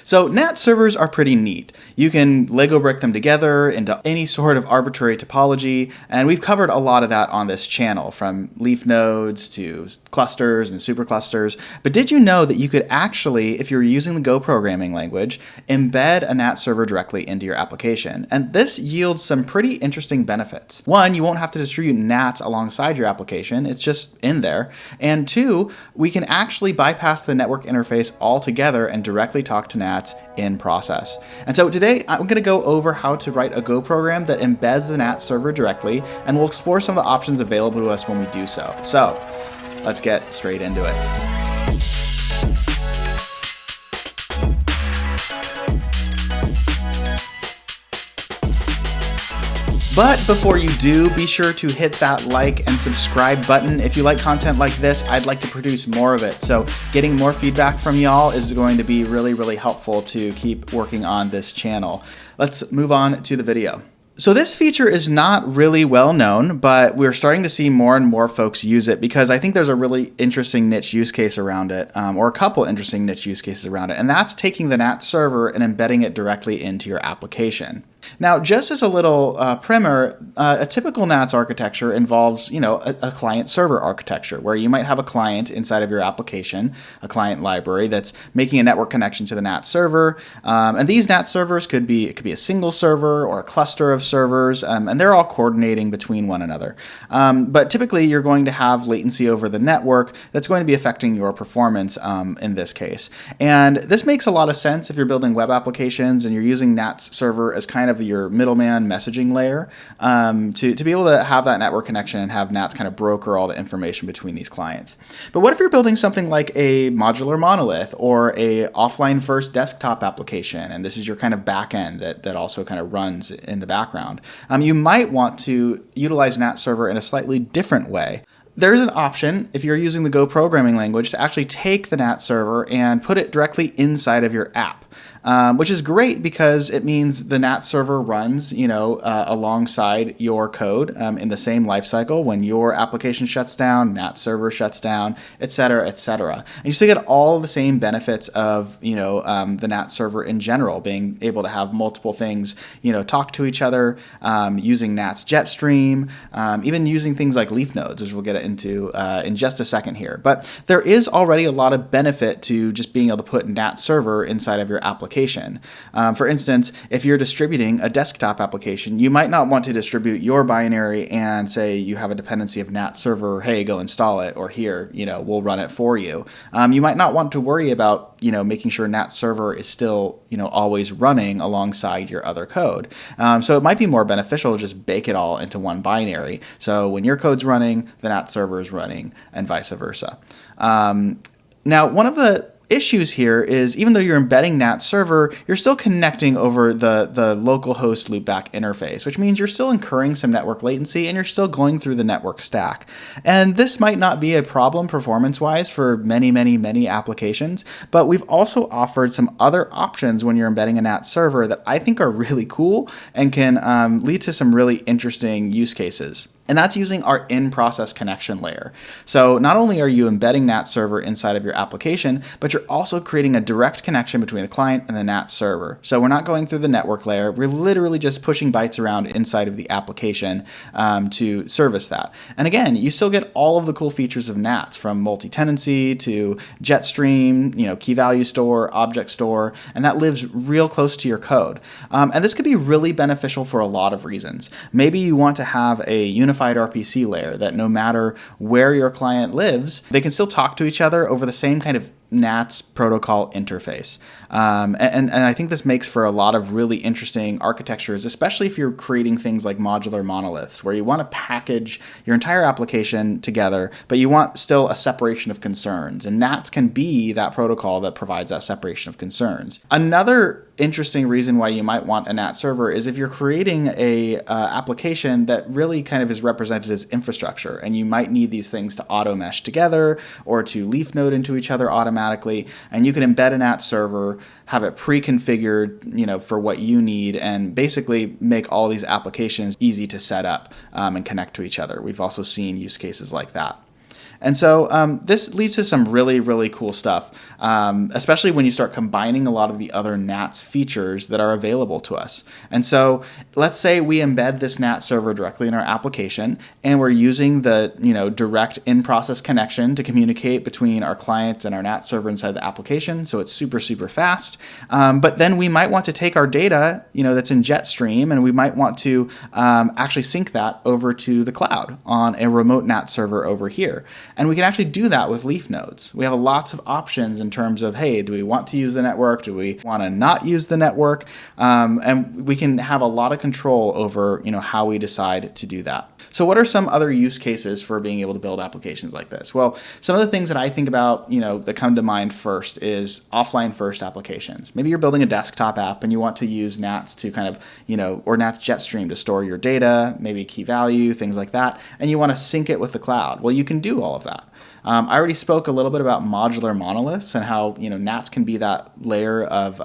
So NATS servers are pretty neat. You can Lego brick them together into any sort of arbitrary topology, and we've covered a lot of that on this channel, from leaf nodes to clusters and superclusters. But did you know that you could actually, if you're using the Go programming language, embed a NATS server directly into your application? And this yields some pretty interesting benefits. One, you won't have to distribute NATS alongside your application. It's just in there. And two, we can actually bypass the network interface altogether and directly talk to NATS in process. And so today I'm going to go over how to write a Go program that embeds the NATS server directly, and we'll explore some of the options available to us when we do so. So let's get straight into it. But before you do, be sure to hit that like and subscribe button. If you like content like this, I'd like to produce more of it. So getting more feedback from y'all is going to be really, really helpful to keep working on this channel. Let's move on to the video. So this feature is not really well known, but we're starting to see more and more folks use it because I think there's a really interesting niche use case around it, or a couple interesting niche use cases around it, and that's taking the NATS server and embedding it directly into your application. Now, just as a little primer, a typical NATS architecture involves, a client-server architecture where you might have a client inside of your application, a client library that's making a network connection to the NATS server. And these NATS servers could be a single server or a cluster of servers, and they're all coordinating between one another. But typically, you're going to have latency over the network that's going to be affecting your performance in this case. And this makes a lot of sense if you're building web applications and you're using NATS server as kind of your middleman messaging layer to be able to have that network connection and have NATS kind of broker all the information between these clients. But what if you're building something like a modular monolith or a offline first desktop application, and this is your kind of backend that also kind of runs in the background? You might want to utilize NATS server in a slightly different way. There's an option, if you're using the Go programming language, to actually take the NATS server and put it directly inside of your app. Which is great because it means the NATS server runs, alongside your code in the same lifecycle. When your application shuts down, NATS server shuts down, et cetera, et cetera. And you still get all the same benefits of, the NATS server in general, being able to have multiple things, talk to each other, using NATS JetStream, even using things like Leafnodes, as we'll get into in just a second here. But there is already a lot of benefit to just being able to put NATS server inside of your application. For instance, if you're distributing a desktop application, you might not want to distribute your binary and say you have a dependency of NATS server, hey, go install it, or here, we'll run it for you. You might not want to worry about, making sure NATS server is still, always running alongside your other code. So it might be more beneficial to just bake it all into one binary. So when your code's running, the NATS server is running, and vice versa. Now, one of the issues here is, even though you're embedding NATS server, you're still connecting over the localhost loopback interface, which means you're still incurring some network latency and you're still going through the network stack. And this might not be a problem performance-wise for many, many, many applications, but we've also offered some other options when you're embedding a NATS server that I think are really cool and can lead to some really interesting use cases. And that's using our in-process connection layer. So not only are you embedding NATS server inside of your application, but you're also creating a direct connection between the client and the NATS server. So we're not going through the network layer. We're literally just pushing bytes around inside of the application to service that. And again, you still get all of the cool features of NATS, from multi-tenancy to JetStream, key value store, object store, and that lives real close to your code. And this could be really beneficial for a lot of reasons. Maybe you want to have a unified RPC layer that no matter where your client lives, they can still talk to each other over the same kind of NATS protocol interface. And I think this makes for a lot of really interesting architectures, especially if you're creating things like modular monoliths, where you want to package your entire application together, but you want still a separation of concerns. And NATS can be that protocol that provides that separation of concerns. Another interesting reason why you might want a NATS server is if you're creating a application that really kind of is represented as infrastructure, and you might need these things to auto mesh together or to leaf node into each other automatically, and you can embed a NATS server, have it pre-configured, for what you need, and basically make all these applications easy to set up and connect to each other. We've also seen use cases like that. And so this leads to some really, really cool stuff. especially when you start combining a lot of the other NATS features that are available to us. And so let's say we embed this NATS server directly in our application, and we're using the direct in-process connection to communicate between our client and our NATS server inside the application. So it's super, super fast. But then we might want to take our data, that's in JetStream, and we might want to actually sync that over to the cloud on a remote NATS server over here. And we can actually do that with Leafnodes. We have lots of options in terms of, hey, do we want to use the network? Do we want to not use the network? And we can have a lot of control over, how we decide to do that. So what are some other use cases for being able to build applications like this? Well, some of the things that I think about, that come to mind first is offline first applications. Maybe you're building a desktop app and you want to use NATS to kind of, or NATS JetStream to store your data, maybe key value, things like that, and you want to sync it with the cloud. Well, you can do all of that. I already spoke a little bit about modular monoliths and how NATS can be that layer of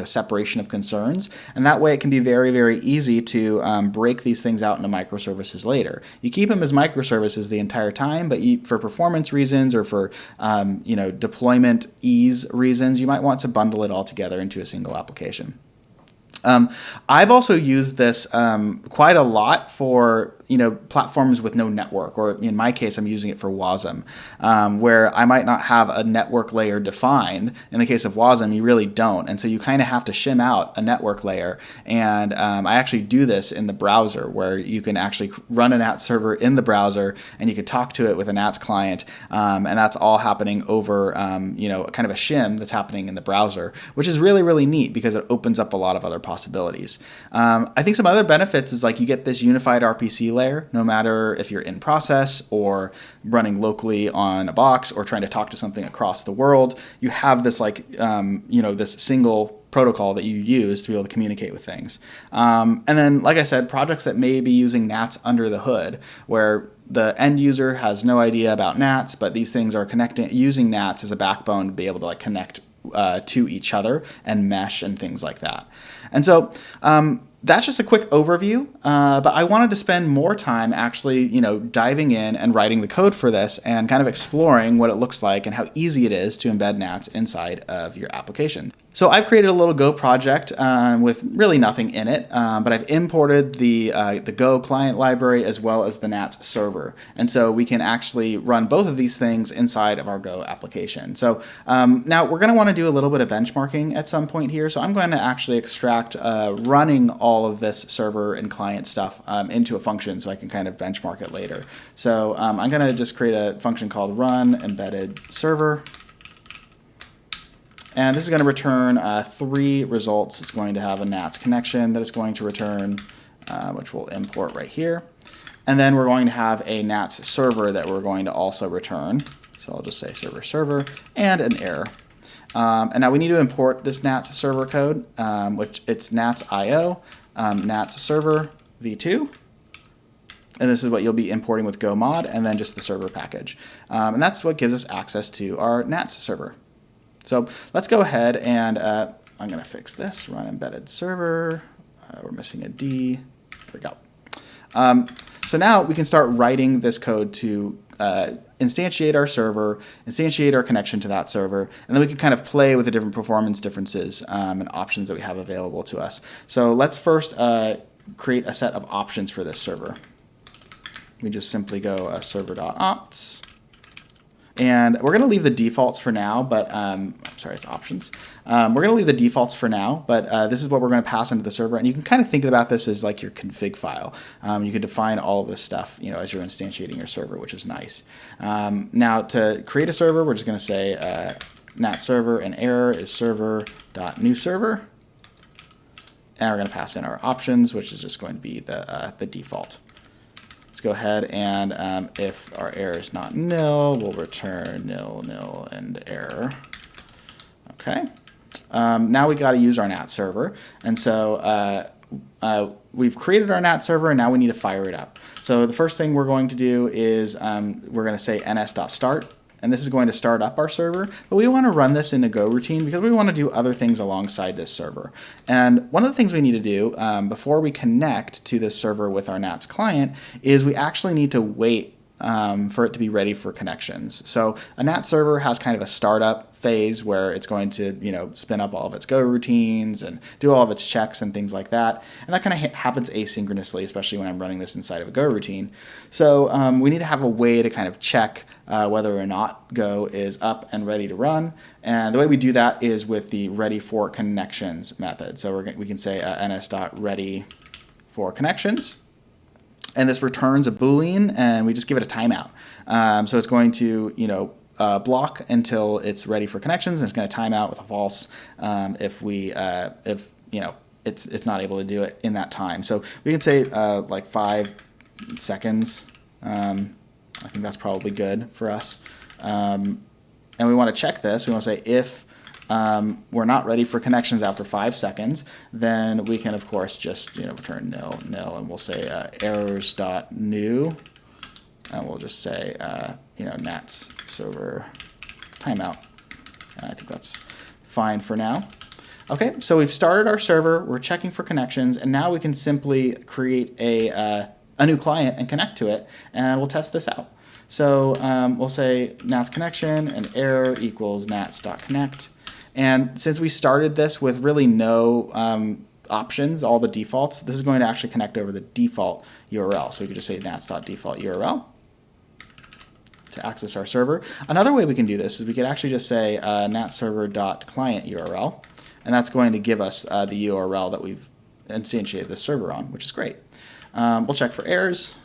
separation of concerns, and that way it can be very, very easy to break these things out into microservices later. You keep them as microservices the entire time, but for performance reasons or for deployment ease reasons, you might want to bundle it all together into a single application. I've also used this quite a lot for platforms with no network, or in my case, I'm using it for WASM, where I might not have a network layer defined. In the case of WASM, you really don't, and so you kind of have to shim out a network layer. And I actually do this in the browser, where you can actually run a NATS server in the browser, and you can talk to it with a NATS client, and that's all happening over kind of a shim that's happening in the browser, which is really, really neat because it opens up a lot of other possibilities. I think some other benefits is like you get this unified RPC layer, no matter if you're in process or running locally on a box or trying to talk to something across the world. You have this this single protocol that you use to be able to communicate with things. And then, like I said, projects that may be using NATS under the hood, where the end user has no idea about NATS, but these things are using NATS as a backbone to be able to connect to each other and mesh and things like that. And so that's just a quick overview, but I wanted to spend more time actually, diving in and writing the code for this and kind of exploring what it looks like and how easy it is to embed NATS inside of your application. So I've created a little Go project with really nothing in it, but I've imported the Go client library as well as the NATS server. And so we can actually run both of these things inside of our Go application. So now we're going to want to do a little bit of benchmarking at some point here. So I'm going to actually extract running all of this server and client stuff into a function so I can kind of benchmark it later. So I'm going to just create a function called run embedded server. And this is going to return 3 results. It's going to have a NATS connection that it's going to return, which we'll import right here. And then we're going to have a NATS server that we're going to also return. So I'll just say server and an error. And now we need to import this NATS server code, which it's NATS IO, NATS server v2. And this is what you'll be importing with Go mod, and then just the server package. And that's what gives us access to our NATS server. So let's go ahead and I'm going to fix this. Run embedded server. We're missing a D. There we go. So now we can start writing this code to instantiate our server, instantiate our connection to that server, and then we can kind of play with the different performance differences and options that we have available to us. So let's first create a set of options for this server. We just simply go server.ops. And we're going to leave the defaults for now, but sorry, it's options. We're going to leave the defaults for now, but this is what we're going to pass into the server. And you can kind of think about this as like your config file. You can define all of this stuff, as you're instantiating your server, which is nice. Now to create a server, we're just going to say NATS server, and error is server.newServer. And we're going to pass in our options, which is just going to be the default. Let's go ahead and if our error is not nil, we'll return nil, nil, and error. Okay. Now we got to use our NATS server. And so we've created our NATS server, and now we need to fire it up. So the first thing we're going to do is we're going to say ns.start. And this is going to start up our server, but we want to run this in a Go routine because we want to do other things alongside this server. And one of the things we need to do before we connect to this server with our NATS client is we actually need to wait for it to be ready for connections. So a NATS server has kind of a startup phase where it's going to, spin up all of its Go routines and do all of its checks and things like that. And that kind of happens asynchronously, especially when I'm running this inside of a Go routine. So we need to have a way to kind of check whether or not Go is up and ready to run. And the way we do that is with the ready for connections method. So we can say ns.ready for connections. And this returns a Boolean, and we just give it a timeout. So it's going to, block until it's ready for connections, and it's going to time out with a false if it's not able to do it in that time. So we can say like 5 seconds. I think that's probably good for us. And we want to check this. We want to say if we're not ready for connections after 5 seconds, then we can, of course, just return nil, and we'll say errors.new, and we'll just say NATS server timeout. And I think that's fine for now. Okay, so we've started our server, we're checking for connections, and now we can simply create a new client and connect to it, and we'll test this out. So we'll say NATS connection and error equals nats.connect. And since we started this with really no options, all the defaults, this is going to actually connect over the default URL. So we could just say nats.default URL to access our server. Another way we can do this is we could actually just say natserver.client URL, and that's going to give us the URL that we've instantiated the server on, which is great. We'll check for errors.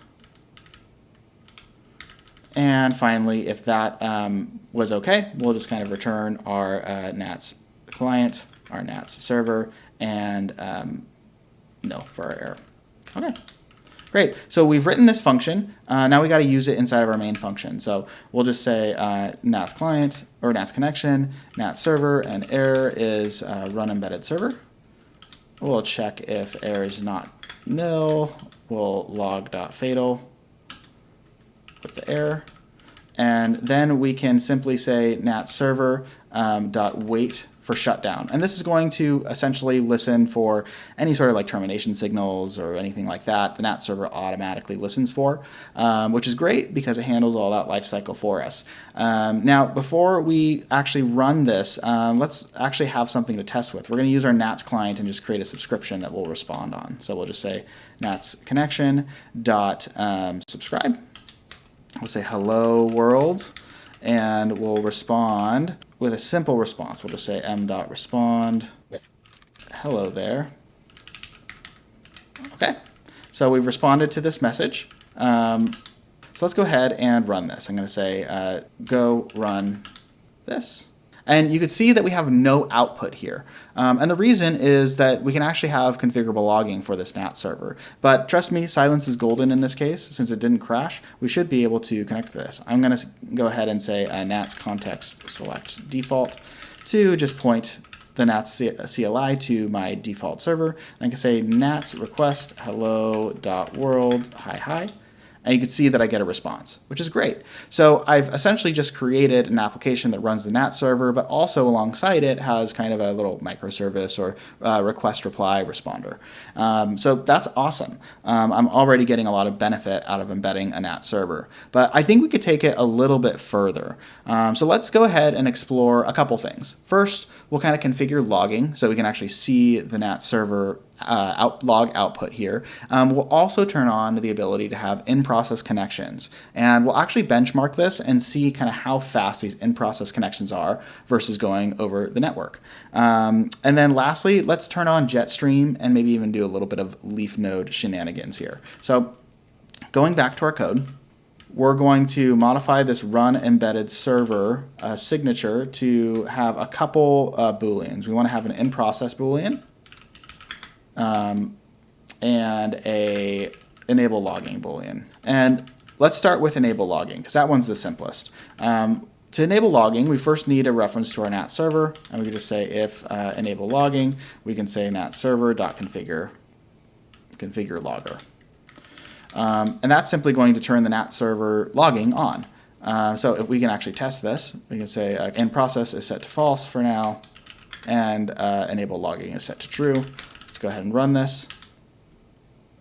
And finally, if that was okay, we'll just kind of return our NATS client, our NATS server, and no for our error. Okay, great. So we've written this function. Now we got to use it inside of our main function. So we'll just say NATS client or NATS connection, NATS server, and error is run embedded server. We'll check if error is not nil. We'll log.fatal with the error, and then we can simply say NATS server .wait for shutdown, and this is going to essentially listen for any sort of like termination signals or anything like that. The NATS server automatically listens for, which is great because it handles all that lifecycle for us. Now, before we actually run this, let's actually have something to test with. We're going to use our NATS client and just create a subscription that we'll respond on. So we'll just say NATS connection dot subscribe. We'll say hello world, and we'll respond with a simple response. We'll just say m.respond with hello there. Okay, so we've responded to this message. So let's go ahead and run this. I'm going to say go run this. And you can see that we have no output here. And the reason is that we can actually have configurable logging for this NATS server. But trust me, silence is golden in this case. Since it didn't crash, we should be able to connect to this. I'm going to go ahead and say NATS context select default to just point the NATS CLI to my default server. And I can say NATS request hello.world hi. And you can see that I get a response, which is great. So I've essentially just created an application that runs the NATS server, but also alongside it has kind of a little microservice or request reply responder. So that's awesome. I'm already getting a lot of benefit out of embedding a NATS server, but I think we could take it a little bit further. So let's go ahead and explore a couple things. First, we'll kind of configure logging so we can actually see the NATS server log output here. We'll also turn on the ability to have in-process connections, and we'll actually benchmark this and see kind of how fast these in-process connections are versus going over the network. And then lastly, let's turn on JetStream and maybe even do a little bit of Leafnode shenanigans here. So going back to our code, we're going to modify this run embedded server signature to have a couple Booleans. We want to have an in-process Boolean, and a enable logging Boolean. And let's start with enable logging because that one's the simplest. To enable logging, we first need a reference to our NATS server, and we can just say if enable logging, we can say NATS server.configure logger. And that's simply going to turn the NATS server logging on. So if we can actually test this, we can say in process is set to false for now, and enable logging is set to true. Go ahead and run this.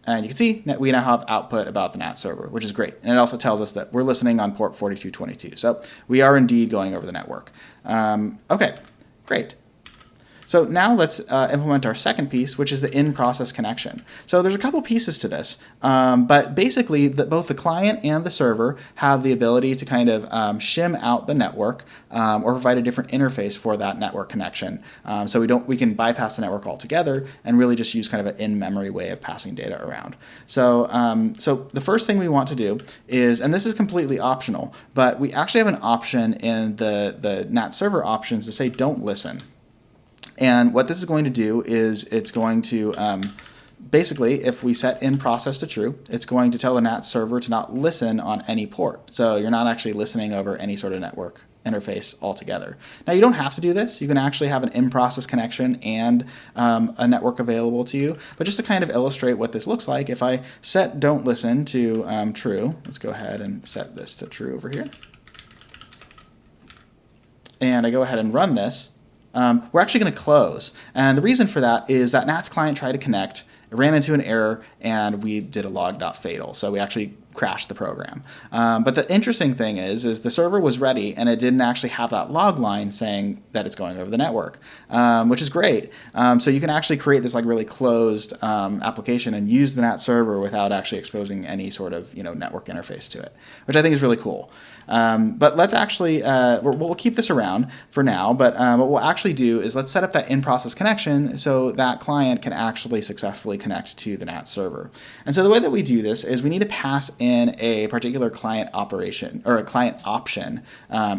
And you can see that we now have output about the NAT server, which is great. And it also tells us that we're listening on port 4222. So we are indeed going over the network. Okay, great. So now let's implement our second piece, which is the in-process connection. So there's a couple pieces to this, but basically both the client and the server have the ability to kind of shim out the network or provide a different interface for that network connection. So we can bypass the network altogether and really just use kind of an in-memory way of passing data around. So, so the first thing we want to do is, and this is completely optional, but we actually have an option in the NAT server options to say don't listen. And what this is going to do is it's going to, basically, if we set in process to true, it's going to tell the NAT server to not listen on any port. So you're not actually listening over any sort of network interface altogether. Now, you don't have to do this. You can actually have an in-process connection and a network available to you. But just to kind of illustrate what this looks like, if I set don't listen to true, let's go ahead and set this to true over here. And I go ahead and run this. We're actually going to close. And the reason for that is that NATS client tried to connect, it ran into an error, and we did a log.fatal. So we actually crashed the program. But the interesting thing is the server was ready, and it didn't actually have that log line saying that it's going over the network, which is great. So you can actually create this like really closed application and use the NAT server without actually exposing any sort of network interface to it, which I think is really cool. But let's actually, we'll keep this around for now, but what we'll actually do is let's set up that in-process connection so that client can actually successfully connect to the NAT server. And so the way that we do this is we need to pass in a particular client operation or a client option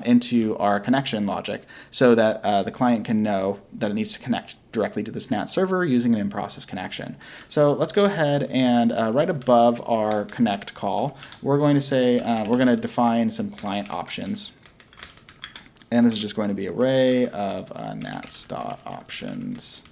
into our connection logic so that the client can know that it needs to connect directly to this NAT server using an in-process connection. So let's go ahead and right above our connect call, we're going to say, we're going to define some client options. And this is just going to be an array of nats.options.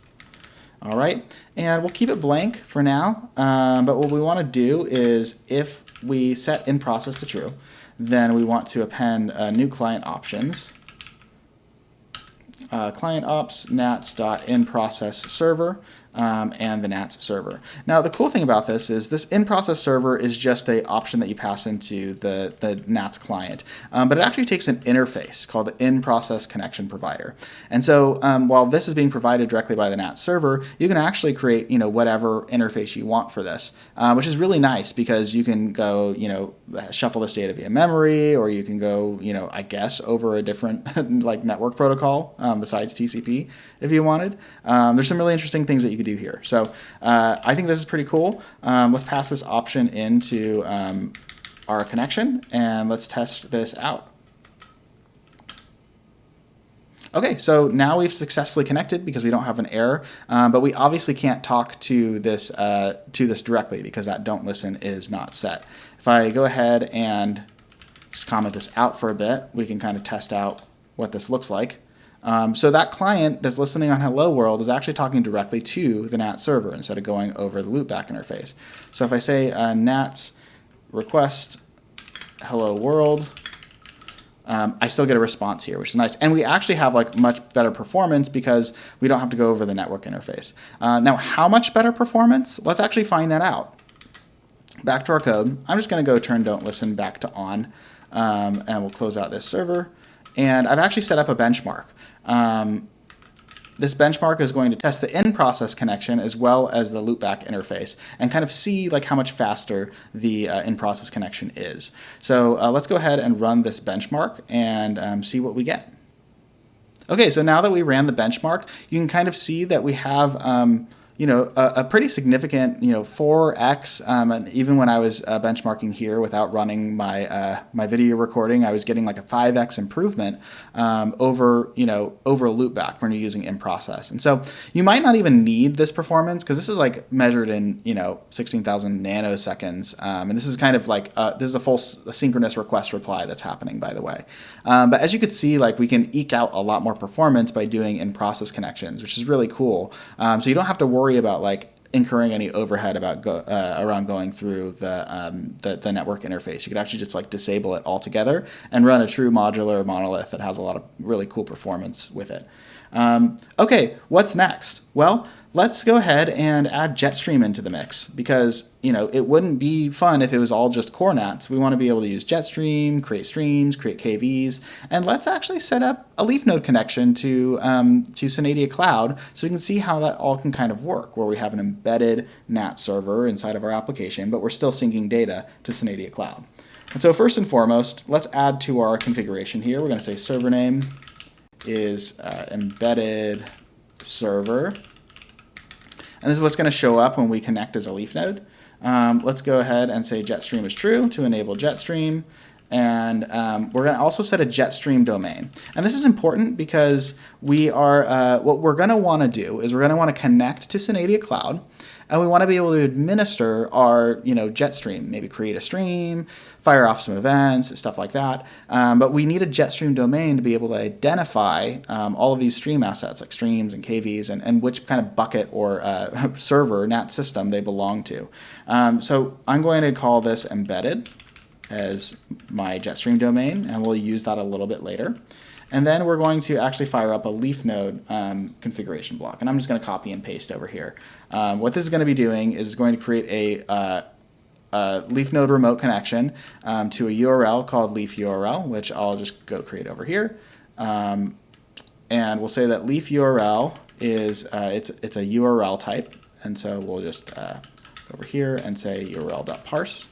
All right, and we'll keep it blank for now. But what we want to do is if we set in process to true, then we want to append new client options. Client ops nats.inProcess server and the NATS server. Now the cool thing about this is this in-process server is just an option that you pass into the NATS client, but it actually takes an interface called the in-process connection provider. And so while this is being provided directly by the NATS server, you can actually create whatever interface you want for this, which is really nice because you can go shuffle this data via memory, or you can go I guess over a different like network protocol besides TCP if you wanted. There's some really interesting things that you could do here. So I think this is pretty cool. Let's pass this option into our connection and let's test this out. Okay, so now we've successfully connected because we don't have an error, but we obviously can't talk to this directly because that don't listen is not set. If I go ahead and just comment this out for a bit, we can kind of test out what this looks like. So that client that's listening on Hello World is actually talking directly to the NAT server instead of going over the loopback interface. So if I say NATS request Hello World, I still get a response here, which is nice. And we actually have like much better performance because we don't have to go over the network interface. Now, how much better performance? Let's actually find that out. Back to our code. I'm just going to go turn don't listen back to on, and we'll close out this server. And I've actually set up a benchmark. This benchmark is going to test the in-process connection as well as the loopback interface and kind of see like how much faster the in-process connection is. So let's go ahead and run this benchmark and see what we get. Okay, so now that we ran the benchmark, you can kind of see that we have a pretty significant 4x. And even when I was benchmarking here without running my my video recording, I was getting like a 5x improvement over over a loopback when you're using in process. And so you might not even need this performance because this is like measured in 16,000 nanoseconds, and this is kind of like this is a full synchronous request reply that's happening, by the way. But as you could see, like we can eke out a lot more performance by doing in process connections, which is really cool. So you don't have to worry about like incurring any overhead about around going through the network interface. You could actually just like disable it altogether and run a true modular monolith that has a lot of really cool performance with it. Okay, what's next? Well, let's go ahead and add JetStream into the mix because, it wouldn't be fun if it was all just core NATs. We want to be able to use JetStream, create streams, create KVs, and let's actually set up a Leafnode connection to Synadia Cloud so we can see how that all can kind of work, where we have an embedded NAT server inside of our application, but we're still syncing data to Synadia Cloud. And so first and foremost, let's add to our configuration here. We're going to say server name is embedded server. And this is what's going to show up when we connect as a Leafnode. Let's go ahead and say JetStream is true to enable JetStream. And we're going to also set a JetStream domain. And this is important because we are what we're going to want to do is we're going to want to connect to Synadia Cloud. And we want to be able to administer our JetStream, maybe create a stream, fire off some events, stuff like that. But we need a JetStream domain to be able to identify all of these stream assets like streams and KVs and which kind of bucket or server NAT system they belong to. So I'm going to call this embedded as my JetStream domain, and we'll use that a little bit later. And then we're going to actually fire up a Leafnode configuration block. And I'm just going to copy and paste over here. What this is going to be doing is going to create a Leafnode remote connection to a URL called Leaf URL, which I'll just go create over here. And we'll say that Leaf URL is it's a URL type. And so we'll just go over here and say URL.parse.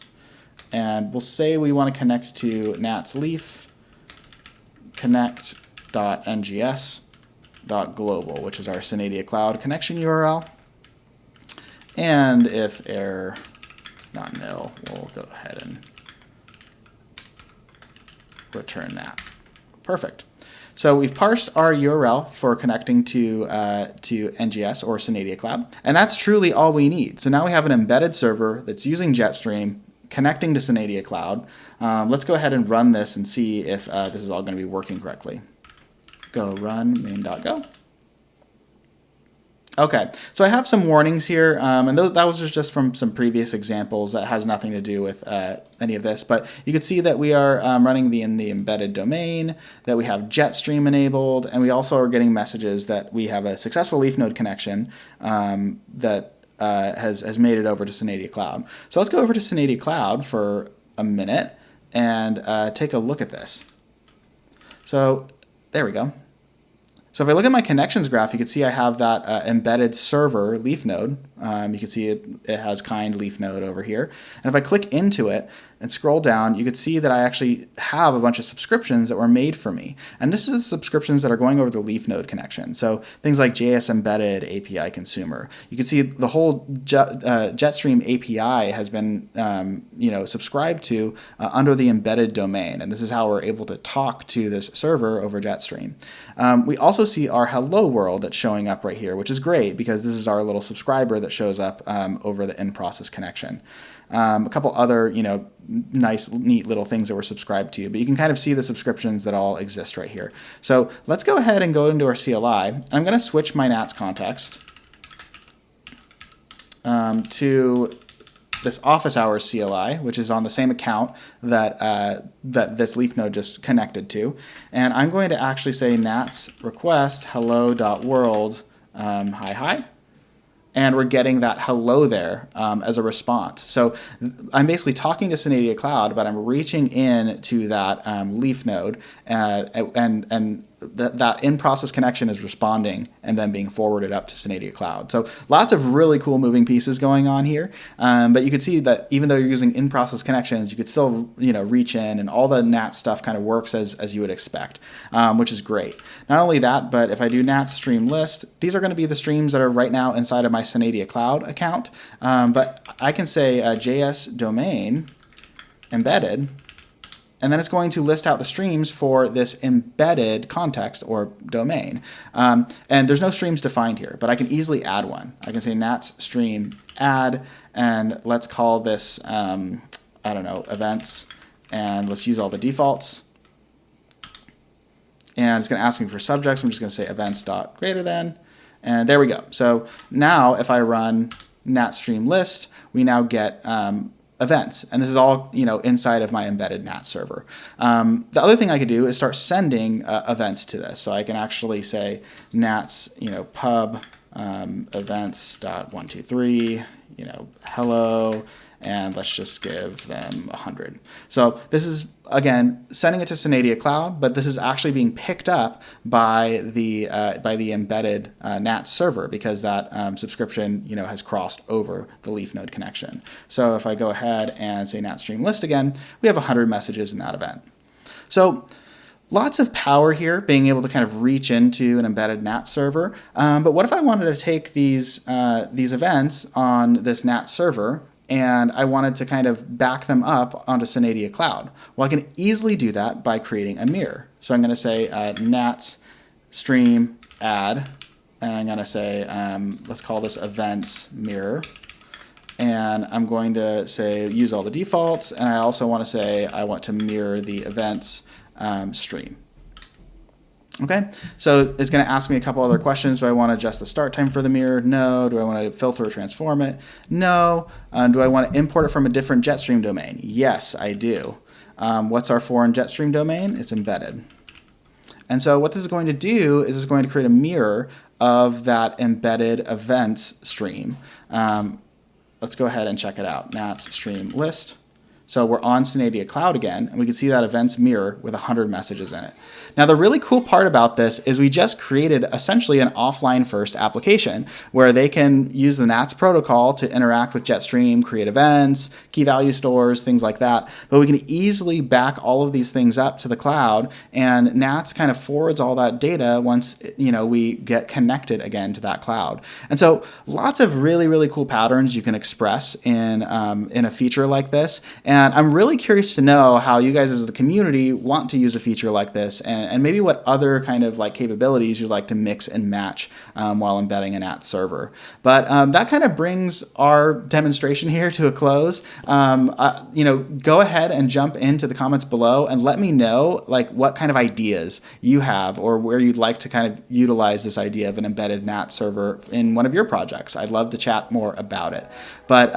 And we'll say we want to connect to NATS Leaf connect.ngs.global, which is our Synadia Cloud connection URL. And if error is not nil, we'll go ahead and return that. Perfect. So we've parsed our URL for connecting to NGS or Synadia Cloud, and that's truly all we need. So now we have an embedded server that's using JetStream, connecting to Synadia Cloud. Let's go ahead and run this and see if this is all going to be working correctly. Go run main.go. Okay, so I have some warnings here, and that was just from some previous examples. That has nothing to do with any of this, but you can see that we are running in the embedded domain, that we have JetStream enabled, and we also are getting messages that we have a successful Leafnode connection that has made it over to Synadia Cloud. So let's go over to Synadia Cloud for a minute and take a look at this. So there we go. So if I look at my connections graph, you can see I have that embedded server Leafnode. You can see it has kind Leafnode over here. And if I click into it and scroll down, you can see that I actually have a bunch of subscriptions that were made for me. And this is the subscriptions that are going over the Leafnode connection. So things like JS Embedded API Consumer. You can see the whole JetStream API has been subscribed to under the embedded domain. And this is how we're able to talk to this server over JetStream. We also see our hello world that's showing up right here, which is great because this is our little subscriber that shows up over the in-process connection. A couple other, nice, neat little things that were subscribed to, but you can kind of see the subscriptions that all exist right here. So let's go ahead and go into our CLI. I'm going to switch my NATS context to this office hours CLI, which is on the same account that that this Leafnode just connected to. And I'm going to actually say NATS request hello.world hi. And we're getting that hello there as a response. So I'm basically talking to Synadia Cloud, but I'm reaching in to that Leafnode, and that in-process connection is responding and then being forwarded up to Synadia Cloud. So lots of really cool moving pieces going on here. But you can see that even though you're using in-process connections, you could still reach in, and all the NAT stuff kind of works as you would expect, which is great. Not only that, but if I do NAT stream list, these are going to be the streams that are right now inside of my Synadia Cloud account. But I can say JS domain embedded, and then it's going to list out the streams for this embedded context or domain. And there's no streams defined here, but I can easily add one. I can say NATS stream add, and let's call this, events, and let's use all the defaults. And it's going to ask me for subjects. I'm just going to say events.greater than, and there we go. So now if I run NAT stream list, we now get events, and this is all inside of my embedded NAT server. The other thing I could do is start sending events to this. So I can actually say NATS pub events.123, hello, and let's just give them 100. So this is, again, sending it to Synadia Cloud, but this is actually being picked up by the embedded NATS server, because that subscription has crossed over the Leafnode connection. So if I go ahead and say NatStream list again, we have 100 messages in that event. So lots of power here, being able to kind of reach into an embedded NATS server. But what if I wanted to take these events on this NATS server and I wanted to kind of back them up onto Synadia Cloud? Well, I can easily do that by creating a mirror. So I'm going to say NatStream add, and I'm going to say, let's call this events mirror. And I'm going to say use all the defaults, and I also want to say I want to mirror the events stream. Okay, so it's going to ask me a couple other questions. Do I want to adjust the start time for the mirror? No. Do I want to filter or transform it? No. Do I want to import it from a different JetStream domain? Yes, I do. What's our foreign JetStream domain? It's embedded. And so what this is going to do is it's going to create a mirror of that embedded events stream. Let's go ahead and check it out. NATS stream list. So we're on Synadia Cloud again, and we can see that events mirror with 100 messages in it. Now, the really cool part about this is we just created essentially an offline first application where they can use the NATS protocol to interact with JetStream, create events, key value stores, things like that. But we can easily back all of these things up to the cloud, and NATS kind of forwards all that data once we get connected again to that cloud. And so lots of really, really cool patterns you can express in a feature like this. And I'm really curious to know how you guys as the community want to use a feature like this, and maybe what other kind of like capabilities you'd like to mix and match while embedding a NATS server. But that kind of brings our demonstration here to a close. Go ahead and jump into the comments below and let me know like what kind of ideas you have or where you'd like to kind of utilize this idea of an embedded NATS server in one of your projects. I'd love to chat more about it. But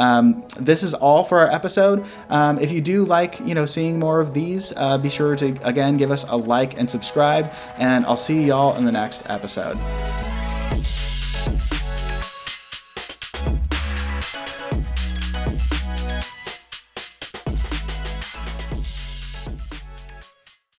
this is all for our episode. If you do like, seeing more of these, be sure to, again, give us a like and subscribe, and I'll see y'all in the next episode.